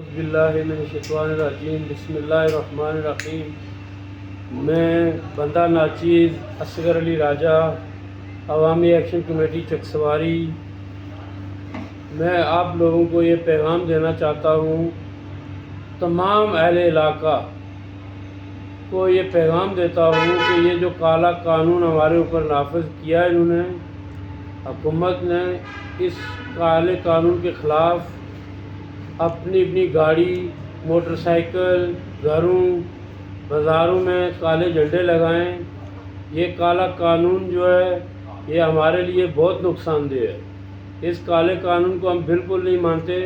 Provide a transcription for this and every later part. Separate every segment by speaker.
Speaker 1: اعوذ باللہ من الشیطان الرجیم، بسم اللہ الرحمن الرحیم۔ میں بندہ ناچیز اصغر علی راجہ، عوامی ایکشن کمیٹی چکسواری، میں آپ لوگوں کو یہ پیغام دینا چاہتا ہوں، تمام اہل علاقہ کو یہ پیغام دیتا ہوں کہ یہ جو کالا قانون ہمارے اوپر نافذ کیا ہے انہوں نے، حکومت نے، اس کالے قانون کے خلاف اپنی گاڑی، موٹر سائیکل، گھروں، بازاروں میں کالے جھنڈے لگائیں۔ یہ کالا قانون جو ہے یہ ہمارے لیے بہت نقصان دہ ہے۔ اس کالے قانون کو ہم بالکل نہیں مانتے۔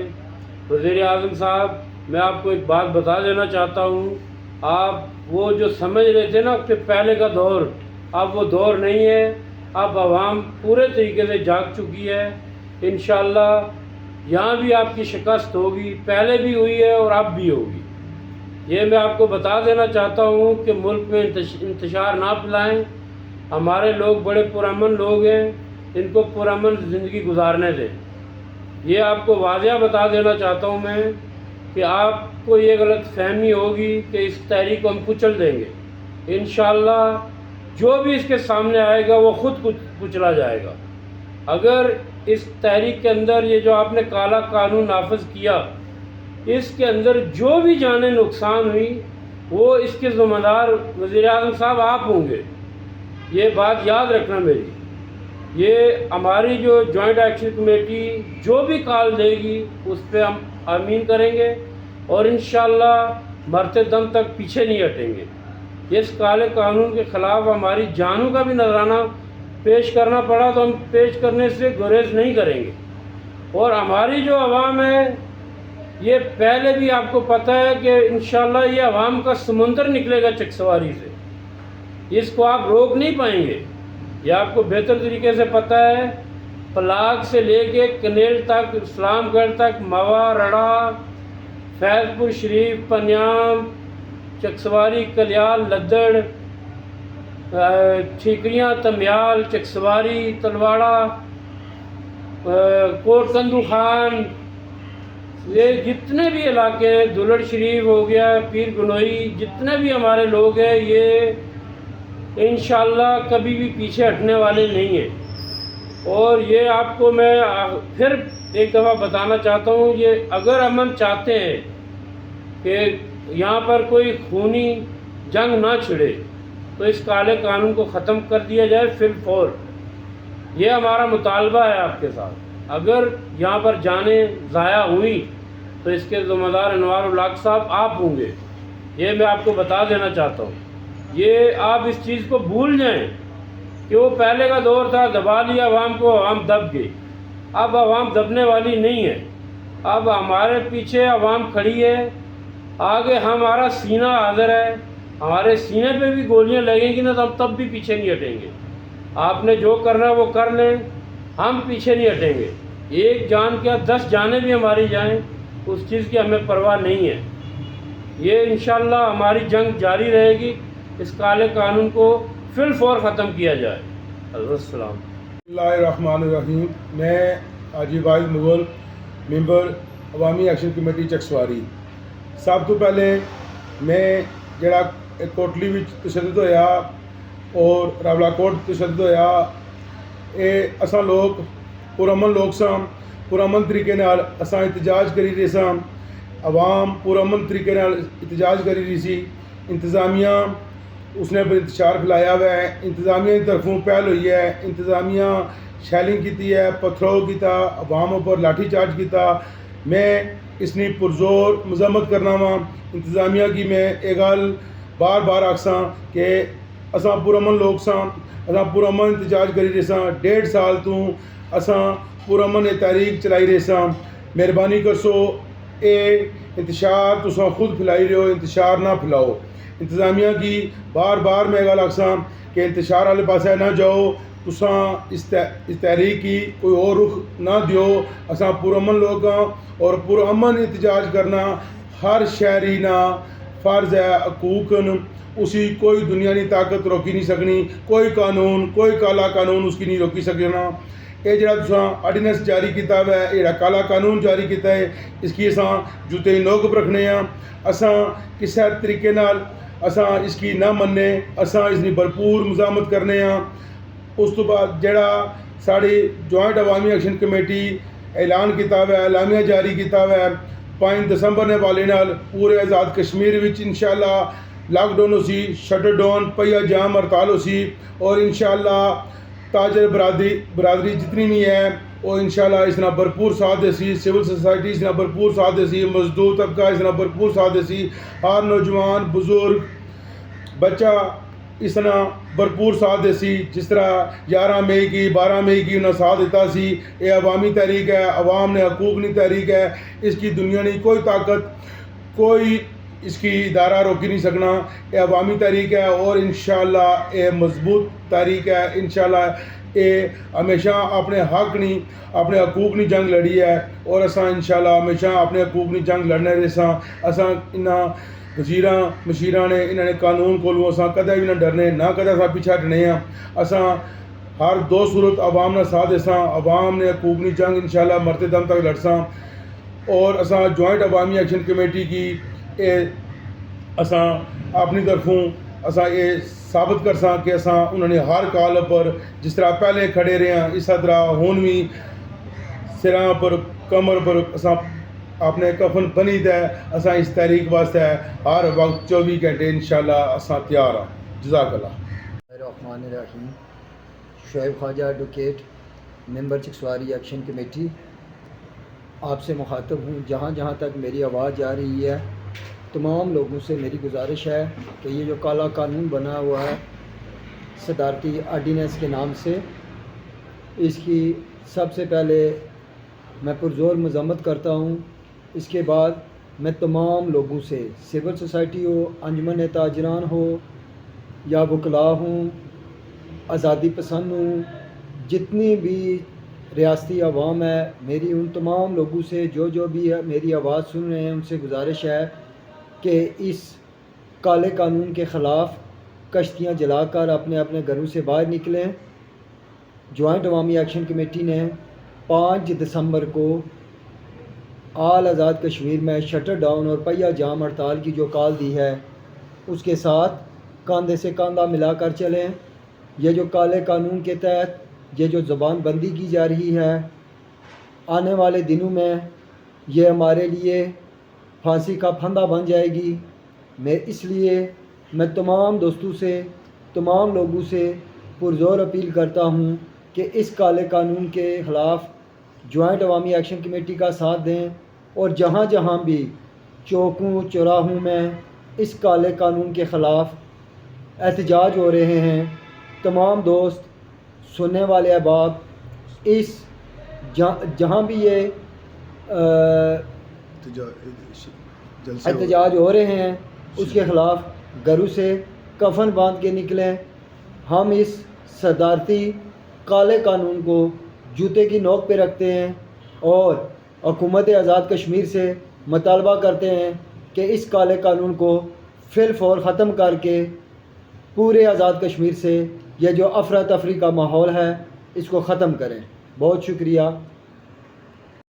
Speaker 1: وزیر اعظم صاحب، میں آپ کو ایک بات بتا دینا چاہتا ہوں، آپ وہ جو سمجھ رہے تھے نا کہ پہلے کا دور، اب وہ دور نہیں ہے۔ اب عوام پورے طریقے سے جاگ چکی ہے۔ انشاءاللہ یہاں بھی آپ کی شکست ہوگی، پہلے بھی ہوئی ہے اور اب بھی ہوگی۔ یہ میں آپ کو بتا دینا چاہتا ہوں کہ ملک میں انتشار نہ پھیلائیں۔ ہمارے لوگ بڑے پرامن لوگ ہیں، ان کو پرامن زندگی گزارنے دیں۔ یہ آپ کو واضح بتا دینا چاہتا ہوں میں کہ آپ کو یہ غلط فہمی ہوگی کہ اس تحریک کو ہم کچل دیں گے۔ انشاءاللہ جو بھی اس کے سامنے آئے گا وہ خود کچلا جائے گا۔ اگر اس تحریک کے اندر یہ جو آپ نے کالا قانون نافذ کیا، اس کے اندر جو بھی جانیں نقصان ہوئی، وہ اس کے ذمہ دار وزیر اعظم صاحب آپ ہوں گے۔ یہ بات یاد رکھنا میری۔ یہ ہماری جو جوائنٹ ایکشن کمیٹی جو بھی کال دے گی اس پہ ہم آمین کریں گے اور انشاءاللہ مرتے دم تک پیچھے نہیں ہٹیں گے۔ اس کالے قانون کے خلاف ہماری جانوں کا بھی نذرانہ پیش کرنا پڑا تو ہم پیش کرنے سے گریز نہیں کریں گے۔ اور ہماری جو عوام ہے، یہ پہلے بھی آپ کو پتہ ہے کہ انشاءاللہ یہ عوام کا سمندر نکلے گا چکسواری سے، اس کو آپ روک نہیں پائیں گے۔ یہ آپ کو بہتر طریقے سے پتہ ہے، پلاگ سے لے کے کنیل تک، اسلام گڑھ تک، موا، رڑا، فیض پور شریف، پنیام، چکسواری، کلیال، لدڑ، ٹھیکریاں، تمیال، چکسواری، تلواڑہ، کوٹ کندو خان، یہ جتنے بھی علاقے ہیں، دلڑ شریف ہو گیا، پیر گنوئی، جتنے بھی ہمارے لوگ ہیں، یہ انشاءاللہ کبھی بھی پیچھے ہٹنے والے نہیں ہیں۔ اور یہ آپ کو میں پھر ایک دفعہ بتانا چاہتا ہوں، یہ اگر ہم چاہتے ہیں کہ یہاں پر کوئی خونی جنگ نہ چھڑے تو اس کالے قانون کو ختم کر دیا جائے فی الفور۔ یہ ہمارا مطالبہ ہے آپ کے ساتھ۔ اگر یہاں پر جانیں ضائع ہوئی تو اس کے ذمہ دار انوار الحق صاحب آپ ہوں گے۔ یہ میں آپ کو بتا دینا چاہتا ہوں۔ یہ آپ اس چیز کو بھول جائیں کہ وہ پہلے کا دور تھا، دبا لیا عوام کو، عوام دب گئی۔ اب عوام دبنے والی نہیں ہے۔ اب ہمارے پیچھے عوام کھڑی ہے، آگے ہمارا سینہ حاضر ہے۔ ہمارے سینے پہ بھی گولیاں لگیں گی نا تو ہم تب بھی پیچھے نہیں ہٹیں گے۔ آپ نے جو کرنا ہے وہ کر لیں، ہم پیچھے نہیں ہٹیں گے۔ ایک جان کیا 10 جانیں بھی ہماری جائیں، اس چیز کی ہمیں پرواہ نہیں ہے۔ یہ انشاءاللہ ہماری جنگ جاری رہے گی، اس کالے قانون کو فی الفور ختم کیا جائے۔ السلام۔
Speaker 2: بسم اللہ الرحمن الرحیم۔ میں حاجی واحد مغل، ممبر عوامی ایکشن کمیٹی چکسواری۔ سب تو پہلے میں جڑا کوٹلی وچ تشدد ہویا اور راولا کوٹ تشدد ہویا، یہ اساں لوگ پرامن لوگ ساں، پرامن طریقے نال اساں احتجاج کری رہے ساں، عوام پرامن طریقے نال احتجاج کری رہی سی۔ انتظامیہ اس نے انتشار پھیلایا ہوا ہے، انتظامیہ کی طرفوں پہل ہوئی ہے، انتظامیہ شیلنگ کیتی ہے، پتھرو کیتا، عوام پر لاٹھی چارج کیتا۔ میں اس نے پرزور مذمت کرنا وا انتظامیہ کی۔ میں یہ گل بار بار آکساں کہ اساں پرامن لوگ ساں، اساں پرامن احتجاج کری رہے ساں، 1.5 سال تو اساں پرامن یہ تحریک چلائی رہے ساں۔ مہربانی کرسو اے انتشار تساں خود پھیلائی رہے ہو، انتشار نہ پھیلاؤ۔ انتظامیہ کی بار بار میں گل آکساں کہ انتشار والے پاسے نہ جاؤ، تساں اس تحریک کی کوئی اور رخ نہ دیو۔ اساں پرامن لوگ ہاں اور پرامن احتجاج کرنا ہر شہری نا فرض ہے، حقوقن، اسی کوئی دنیا کی طاقت روکی نہیں سکنی، کوئی قانون، کوئی کالا قانون اس کی نہیں روکی سکنا۔ یہ جڑا تساں آرڈیننس جاری کیتا ہوا ہے، یہ جڑا کالا قانون جاری کیتا ہے، اس کی اساں جوتے نوک رکھنے ہاں. اساں کسے طریقے نال اساں اس کی نہ مننے، اساں اس کی بھرپور مزاحمت کرنے ہاں. اس تو بعد جڑا ساڑی جوائنٹ عوامی ایکشن کمیٹی اعلان کیتا ہوا ہے، اعلامیہ جاری کیتا ہوا ہے 5 دسمبر نے والے نال پورے آزاد کشمیر وچ انشاءاللہ لاک ڈاؤن ہو سی، شٹر ڈاؤن، پہیا جام ہڑتال ہو سی. اور انشاءاللہ تاجر برادری جتنی بھی ہے وہ انشاءاللہ اس طرح بھرپور ساتھ دے سی، سول سوسائٹی اس طرح بھرپور ساتھ دے سی، مزدور طبقہ اس طرح بھرپور ساتھ دے سی، ہر نوجوان بزرگ بچہ اس طرح بھرپور ساتھ دے سی. جس طرح 11 مئی کی 12 مئی کی انہوں نے ساتھ دیتا سی. یہ عوامی تحریک ہے، عوام نے حقوق نہیں تحریک ہے. اس کی دنیا نہیں کوئی طاقت، کوئی اس کی ادارہ روکی نہیں سکنا. یہ عوامی تحریک ہے اور انشاءاللہ یہ مضبوط تحریک ہے. انشاءاللہ یہ ہمیشہ اپنے حق نہیں، اپنے حقوق نہیں جنگ لڑی ہے. اور اساں انشاءاللہ ہمیشہ اپنے حقوق نہیں جنگ لڑنے دے ساں. اساں انہاں وزیراں مشیراں نے انہاں نے قانون کولوں اساں کدے بھی نہ ڈرنے، نہ کدے اساں پیچھے ہٹنے ہاں. اساں ہر دو صورت عوام نے ساتھ دیساں، عوام نے حقوق نہیں جنگ انشاءاللہ مرتے دم تک لڑساں. اور اساں جوائنٹ عوامی ایکشن کمیٹی کی اساں اپنی طرفوں اساں یہ ثابت کرساں کہ اساں انہوں نے ہر کال پر جس طرح پہلے کھڑے رہے ہیں اس طرح ہون بھی سراں پر کمر پر اساں اپنے کفن بنی دے. اساں اس تحریک واسطے ہر وقت 24 گھنٹے انشاءاللہ اساں تیار ہاں. جزاک اللہ.
Speaker 3: الرحمن الرحیم. شعیب خواجہ ایڈوکیٹ، ممبر چکسواری ایکشن کمیٹی، آپ سے مخاطب ہوں. جہاں جہاں تک میری آواز جا رہی ہے، تمام لوگوں سے میری گزارش ہے کہ یہ جو کالا قانون بنا ہوا ہے صدارتی آرڈیننس کے نام سے، اس کی سب سے پہلے میں پرزور مذمت کرتا ہوں. اس کے بعد میں تمام لوگوں سے، سول سوسائٹی ہو، انجمن تاجران ہو یا وکلاء ہوں، آزادی پسند ہوں، جتنی بھی ریاستی عوام ہے، میری ان تمام لوگوں سے جو بھی ہے میری آواز سن رہے ہیں ان سے گزارش ہے کہ اس کالے قانون کے خلاف کشتیاں جلا کر اپنے اپنے گھروں سے باہر نکلیں. جوائنٹ عوامی ایکشن کمیٹی نے 5 دسمبر کو آل آزاد کشمیر میں شٹر ڈاؤن اور پہیا جام ہڑتال کی جو کال دی ہے، اس کے ساتھ کاندھے سے کاندھا ملا کر چلیں. یہ جو کالے قانون کے تحت یہ جو زبان بندی کی جا رہی ہے، آنے والے دنوں میں یہ ہمارے لیے پھانسی کا پھندہ بن جائے گی. اس لیے میں تمام دوستوں سے، تمام لوگوں سے پرزور اپیل کرتا ہوں کہ اس کالے قانون کے خلاف جوائنٹ عوامی ایکشن کمیٹی کا ساتھ دیں. اور جہاں جہاں بھی چوکوں چوراہوں میں اس کالے قانون کے خلاف احتجاج ہو رہے ہیں، تمام دوست سننے والے احباب اس جہاں بھی یہ احتجاج ہو رہے ہیں اس کے خلاف گھروں سے کفن باندھ کے نکلیں. ہم اس صدارتی کالے قانون کو جوتے کی نوک پہ رکھتے ہیں اور حکومت آزاد کشمیر سے مطالبہ کرتے ہیں کہ اس کالے قانون کو فی الفور ختم کر کے پورے آزاد کشمیر سے یہ جو افراتفری کا ماحول ہے اس کو ختم کریں. بہت شکریہ.